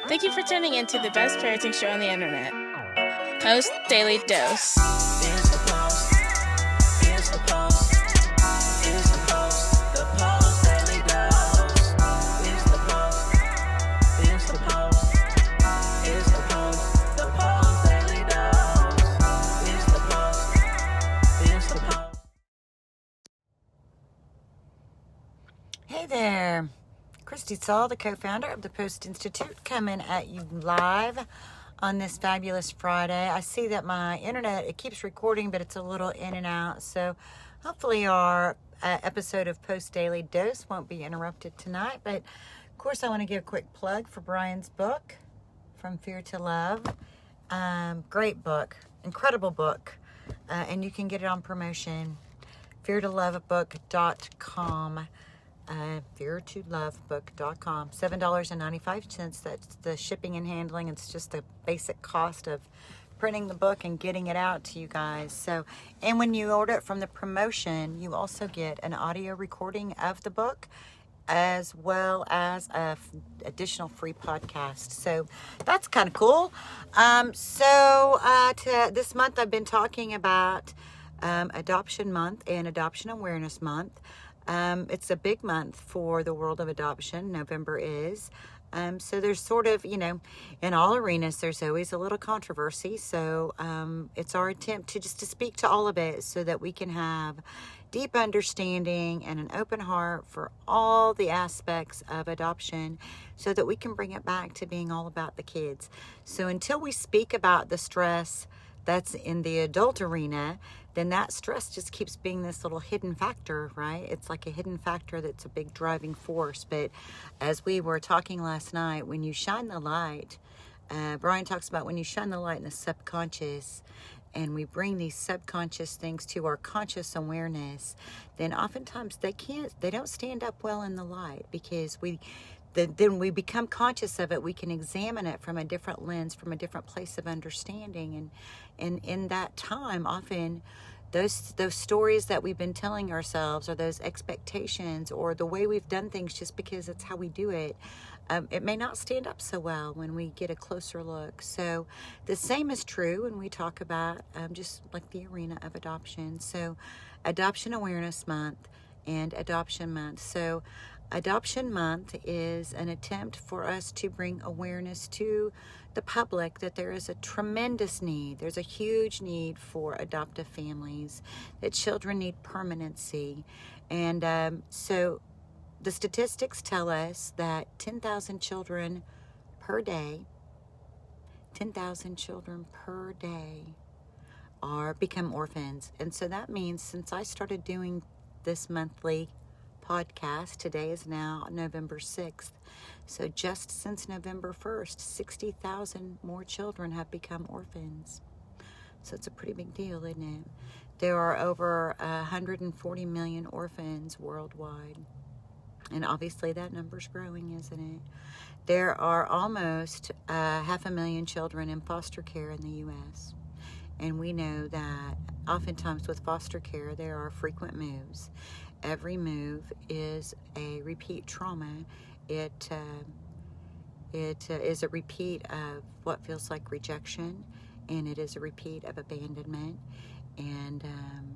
Thank you for tuning in to the best parenting show on the internet, Post Daily Dose. It's the Post. It's the Post. It's the Post. The Post Daily Dose. It's the Post. It's the Post. It's the Post. The Post Daily Dose. It's the Post. It's the Post. Hey there, Kristi, Saul, the co-founder of the Post+Institute, coming at you live on this fabulous Friday. I see that my internet, it keeps recording, but it's a little in and out. So hopefully our episode of Post Daily Dose won't be interrupted tonight. But of course, I want to give a quick plug for Brian's book, From Fear to Love. Great book, incredible book. And you can get it on promotion, feartolovebook.com. feartolovebook.com. $7.95. That's the shipping and handling. It's just the basic cost of printing the book and getting it out to you guys. So, and when you order it from the promotion, you also get an audio recording of the book as well as a additional free podcast. So that's kind of cool. This month I've been talking about Adoption Month and Adoption Awareness Month. It's a big month for the world of adoption. November is. So there's sort of, in all arenas, there's always a little controversy. So it's our attempt to speak to all of it so that we can have deep understanding and an open heart for all the aspects of adoption so that we can bring it back to being all about the kids. So until we speak about the stress that's in the adult arena, then that stress just keeps being this little hidden factor, right? It's like a hidden factor that's a big driving force. But as we were talking last night, when you shine the light, Brian talks about when you shine the light in the subconscious and we bring these subconscious things to our conscious awareness, then oftentimes they don't stand up well in the light because then we become conscious of it. We can examine it from a different lens, from a different place of understanding. And in that time, often those stories that we've been telling ourselves or those expectations or the way we've done things just because it's how we do it, it may not stand up so well when we get a closer look. So the same is true when we talk about just like the arena of adoption. So Adoption Awareness Month and Adoption Month. So Adoption Month is an attempt for us to bring awareness to the public that there is a tremendous need. There's a huge need for adoptive families, that children need permanency. And so the statistics tell us that 10,000 children per day become orphans. And so that means since I started doing this monthly podcast, today is now November 6th. So just since November 1st, 60,000 more children have become orphans. So it's a pretty big deal, isn't it? There are over 140 million orphans worldwide. And obviously that number's growing, isn't it? There are almost 500,000 children in foster care in the U.S. And we know that oftentimes with foster care, there are frequent moves. Every move is a repeat trauma. It is a repeat of what feels like rejection, and it is a repeat of abandonment. And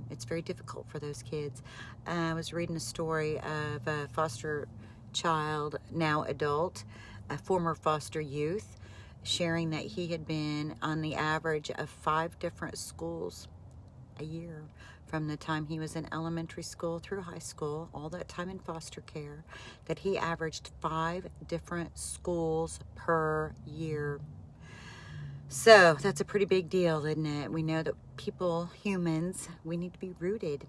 it's very difficult for those kids. I was reading a story of a foster child, now adult, a former foster youth, sharing that he had been on the average of 5 different schools a year from the time he was in elementary school through high school, all that time in foster care, that he averaged 5 different schools per year. So that's a pretty big deal, isn't it? We know that humans, we need to be rooted.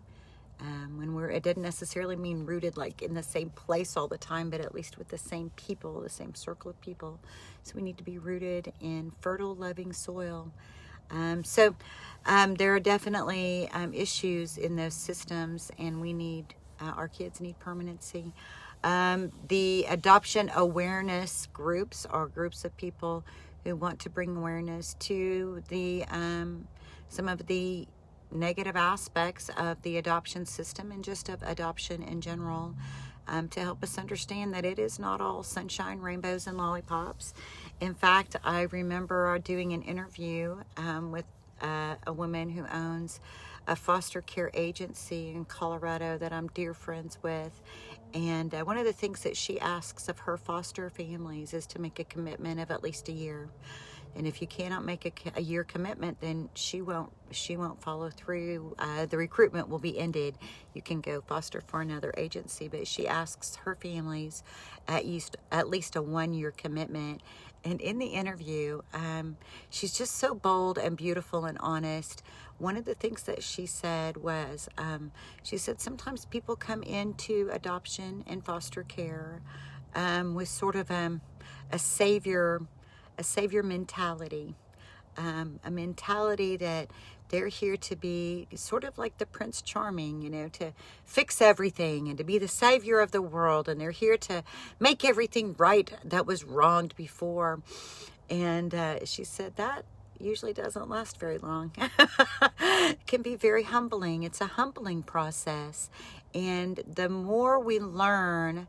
It doesn't necessarily mean rooted like in the same place all the time, but at least with the same people, the same circle of people. So we need to be rooted in fertile, loving soil. There are definitely issues in those systems, and our kids need permanency. The adoption awareness groups are groups of people who want to bring awareness to some of the negative aspects of the adoption system and just of adoption in general. to help us understand that it is not all sunshine, rainbows, and lollipops. In fact, I remember doing an interview with a woman who owns a foster care agency in Colorado that I'm dear friends with. And one of the things that she asks of her foster families is to make a commitment of at least a year. And if you cannot make a year commitment, then she won't follow through. The recruitment will be ended. You can go foster for another agency, but she asks her families at least a 1 year commitment. And in the interview, she's just so bold and beautiful and honest. One of the things that she said was, she said sometimes people come into adoption and foster care with sort of a savior mentality, a mentality that they're here to be sort of like the Prince Charming, you know, to fix everything and to be the savior of the world. And they're here to make everything right that was wronged before. And she said that usually doesn't last very long. It can be very humbling. It's a humbling process. And the more we learn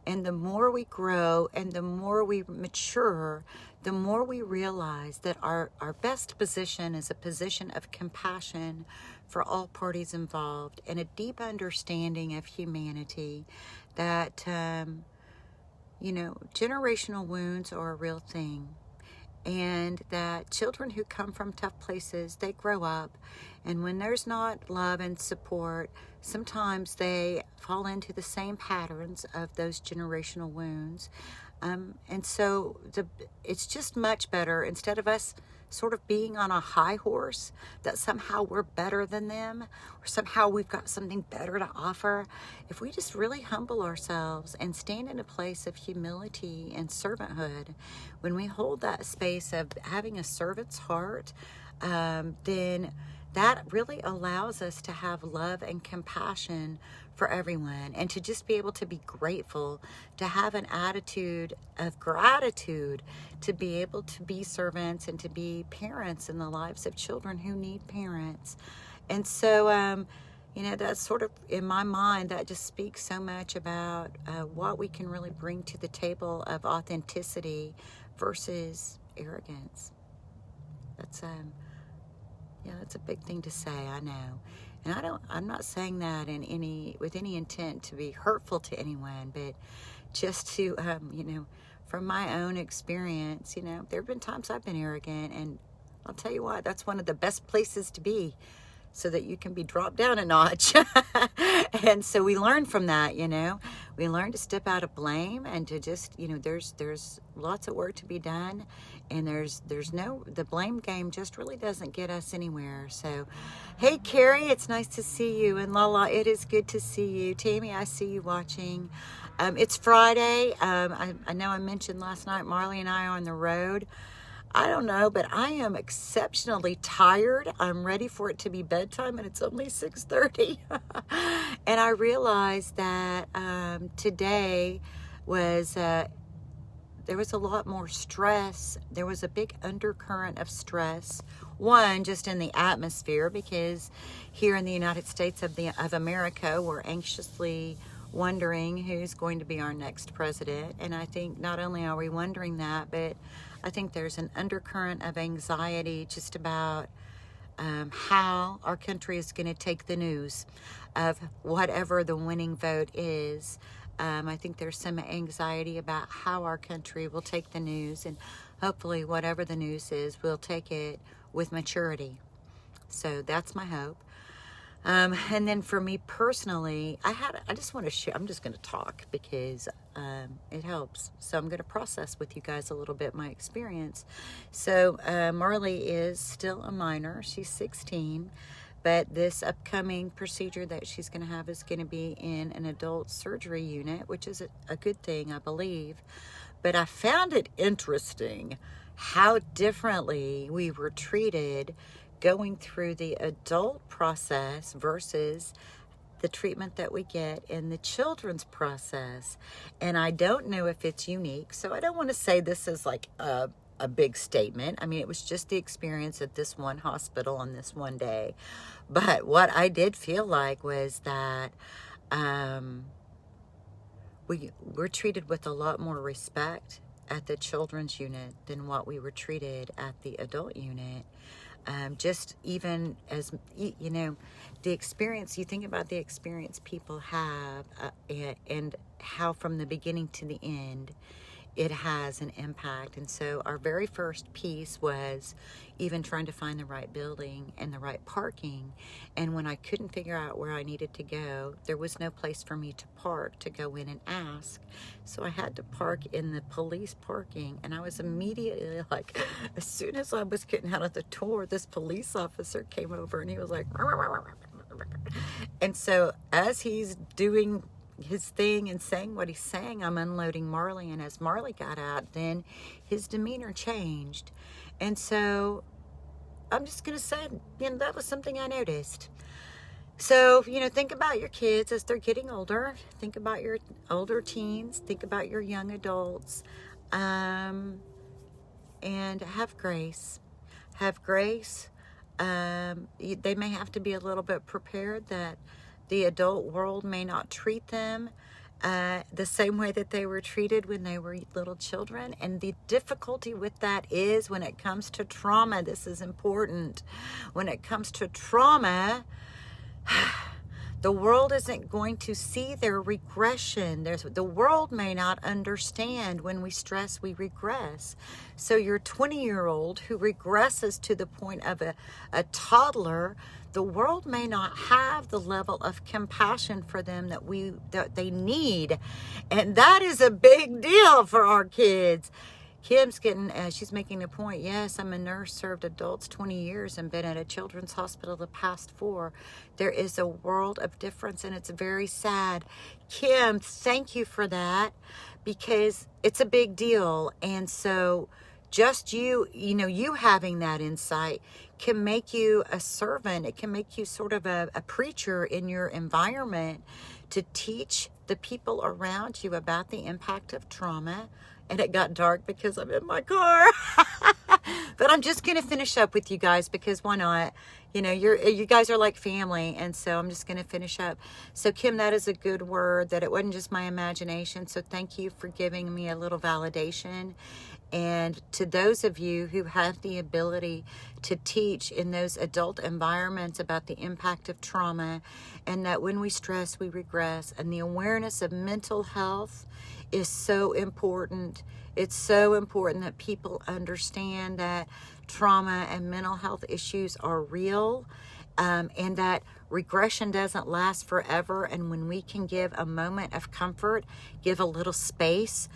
and the more we grow and the more we mature, the more we realize that our best position is a position of compassion for all parties involved and a deep understanding of humanity, that, generational wounds are a real thing. And that children who come from tough places, they grow up, and when there's not love and support, sometimes they fall into the same patterns of those generational wounds. And so it's just much better, instead of us sort of being on a high horse, that somehow we're better than them, or somehow we've got something better to offer. If we just really humble ourselves and stand in a place of humility and servanthood, when we hold that space of having a servant's heart, then that really allows us to have love and compassion for everyone, and to just be able to be grateful, to have an attitude of gratitude, to be able to be servants and to be parents in the lives of children who need parents. And so, that's sort of, in my mind, that just speaks so much about what we can really bring to the table of authenticity versus arrogance. That's a big thing to say, I know. And I'm not saying that with any intent to be hurtful to anyone, but just to, from my own experience, there have been times I've been arrogant, and I'll tell you what, that's one of the best places to be, so that you can be dropped down a notch. And so we learn from that, we learn to step out of blame and to just, there's lots of work to be done, and the blame game just really doesn't get us anywhere. So, hey, Carrie, it's nice to see you. And Lala, it is good to see you. Tammy, I see you watching. It's Friday. I know I mentioned last night, Marley and I are on the road. I don't know, but I am exceptionally tired. I'm ready for it to be bedtime, and it's only 6:30. And I realized that today was, there was a lot more stress. There was a big undercurrent of stress. One, just in the atmosphere, because here in the United States of America, we're anxiously wondering who's going to be our next president. And I think not only are we wondering that, but I think there's an undercurrent of anxiety just about how our country is going to take the news of whatever the winning vote is. I think there's some anxiety about how our country will take the news, and hopefully whatever the news is, we'll take it with maturity. So that's my hope. And then for me personally, I just want to share, I'm just going to talk because it helps. So I'm going to process with you guys a little bit my experience. So Marley is still a minor. She's 16. But this upcoming procedure that she's going to have is going to be in an adult surgery unit, which is a good thing, I believe. But I found it interesting how differently we were treated going through the adult process versus the treatment that we get in the children's process. And I don't know if it's unique, so I don't want to say this is like a big statement. I mean, it was just the experience at this one hospital on this one day. But what I did feel like was that we're treated with a lot more respect at the children's unit than what we were treated at the adult unit. Just even as, you know, the experience, you think about the experience people have and how from the beginning to the end, it has an impact. And so our very first piece was even trying to find the right building and the right parking. And when I couldn't figure out where I needed to go, there was no place for me to park to go in and ask. So I had to park in the police parking. And I was immediately like, as soon as I was getting out of the door, this police officer came over and he was like, and so as he's doing his thing and saying what he's saying, I'm unloading Marley, and as Marley got out, then his demeanor changed. And so I'm just gonna say, you know, that was something I noticed. So, you know, think about your kids as they're getting older. Think about your older teens. Think about your young adults, and have grace. Have grace. They may have to be a little bit prepared that the adult world may not treat them the same way that they were treated when they were little children. And the difficulty with that is when it comes to trauma, this is important. When it comes to trauma, the world isn't going to see their regression. The world may not understand when we stress, we regress. So your 20-year-old who regresses to the point of a toddler, the world may not have the level of compassion for them that they need. And that is a big deal for our kids. Kim's she's making a point. Yes, I'm a nurse, served adults 20 years and been at a children's hospital the past 4. There is a world of difference, and it's very sad. Kim, thank you for that, because it's a big deal. And so just you having that insight can make you a servant. It can make you sort of a preacher in your environment to teach the people around you about the impact of trauma. And it got dark because I'm in my car. But I'm just going to finish up with you guys, because why not? You know, you guys are like family. And so I'm just going to finish up. So Kim, that is a good word, that it wasn't just my imagination. So thank you for giving me a little validation. And to those of you who have the ability to teach in those adult environments about the impact of trauma, and that when we stress, we regress, and the awareness of mental health is so important. It's so important that people understand that trauma and mental health issues are real, and that regression doesn't last forever. And when we can give a moment of comfort, give a little space,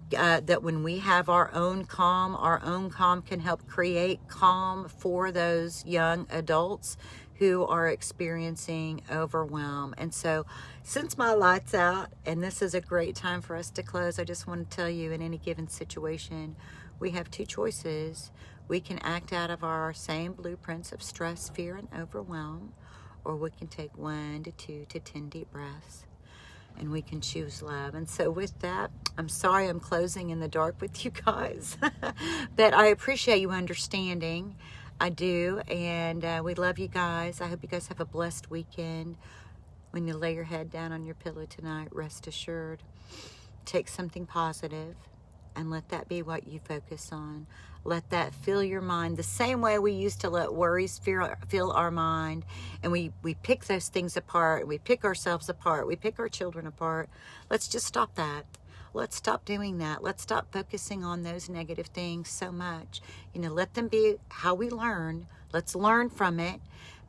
that when we have our own calm can help create calm for those young adults who are experiencing overwhelm. And so since my light's out, and this is a great time for us to close, I just want to tell you, in any given situation, we have 2 choices. We can act out of our same blueprints of stress, fear, and overwhelm, or we can take 1 to 2 to 10 deep breaths, and we can choose love. And so with that, I'm sorry I'm closing in the dark with you guys, but I appreciate you understanding. I do, and we love you guys. I hope you guys have a blessed weekend. When you lay your head down on your pillow tonight, rest assured, take something positive and let that be what you focus on. Let that fill your mind the same way we used to let worries fill our mind, and we pick those things apart, we pick ourselves apart, we pick our children apart. Let's just stop that. Let's stop doing that. Let's stop focusing on those negative things so much. You know, let them be how we learn. Let's learn from it.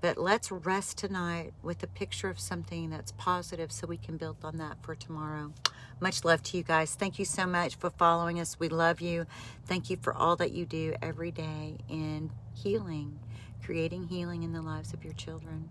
But let's rest tonight with a picture of something that's positive so we can build on that for tomorrow. Much love to you guys. Thank you so much for following us. We love you. Thank you for all that you do every day in healing, creating healing in the lives of your children.